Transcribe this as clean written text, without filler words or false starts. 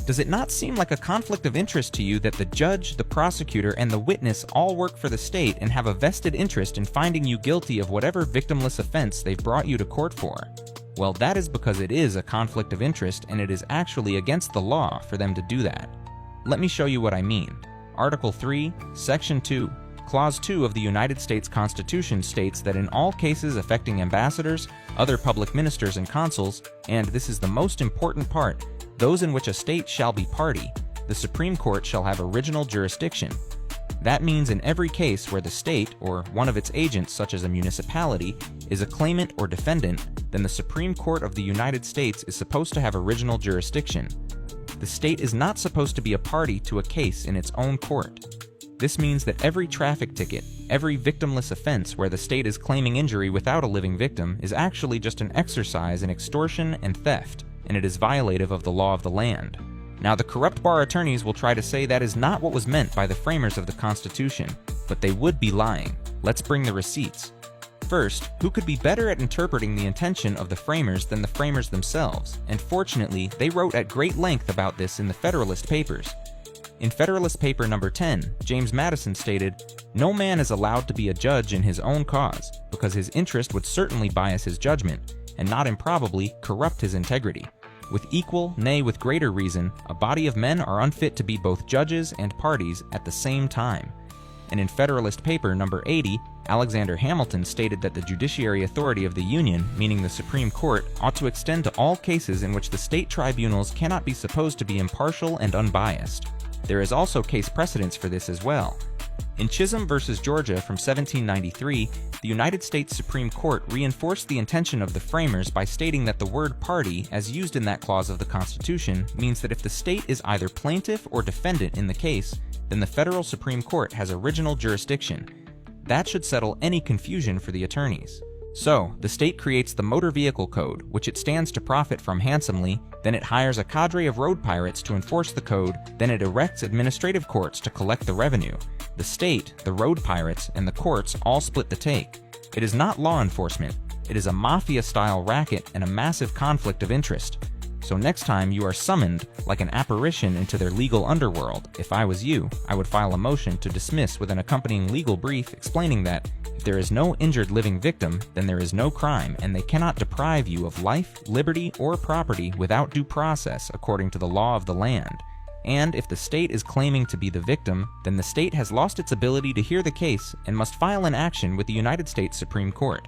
Does it not seem like a conflict of interest to you that the judge, the prosecutor, and the witness all work for the state and have a vested interest in finding you guilty of whatever victimless offense they've brought you to court for? Well, that is because it is a conflict of interest, and it is actually against the law for them to do that. Let me show you what I mean. Article 3, Section 2, Clause 2 of the United States Constitution states that in all cases affecting ambassadors, other public ministers and consuls, and this is the most important part, those in which a state shall be party, the Supreme Court shall have original jurisdiction. That means in every case where the state, or one of its agents such as a municipality, is a claimant or defendant, then the Supreme Court of the United States is supposed to have original jurisdiction. The state is not supposed to be a party to a case in its own court. This means that every traffic ticket, every victimless offense where the state is claiming injury without a living victim is actually just an exercise in extortion and theft, and it is violative of the law of the land. Now, the corrupt bar attorneys will try to say that is not what was meant by the framers of the Constitution, but they would be lying. Let's bring the receipts. First, who could be better at interpreting the intention of the framers than the framers themselves? And fortunately, they wrote at great length about this in the Federalist Papers. In Federalist Paper number 10, James Madison stated, "No man is allowed to be a judge in his own cause, because his interest would certainly bias his judgment, and not improbably corrupt his integrity. With equal, nay with greater reason, a body of men are unfit to be both judges and parties at the same time." And in Federalist Paper number 80, Alexander Hamilton stated that the judiciary authority of the Union, meaning the Supreme Court, ought to extend to all cases in which the state tribunals cannot be supposed to be impartial and unbiased. There is also case precedence for this as well. In Chisholm v. Georgia from 1793, the United States Supreme Court reinforced the intention of the framers by stating that the word party, as used in that clause of the Constitution, means that if the state is either plaintiff or defendant in the case, then the federal Supreme Court has original jurisdiction. That should settle any confusion for the attorneys. So, the state creates the Motor Vehicle Code, which it stands to profit from handsomely, then it hires a cadre of road pirates to enforce the code, then it erects administrative courts to collect the revenue. The state, the road pirates, and the courts all split the take. It is not law enforcement. It is a mafia-style racket and a massive conflict of interest. So next time you are summoned like an apparition into their legal underworld, if I was you, I would file a motion to dismiss with an accompanying legal brief explaining that if there is no injured living victim, then there is no crime, and they cannot deprive you of life, liberty, or property without due process according to the law of the land. And if the state is claiming to be the victim, then the state has lost its ability to hear the case and must file an action with the United States Supreme Court.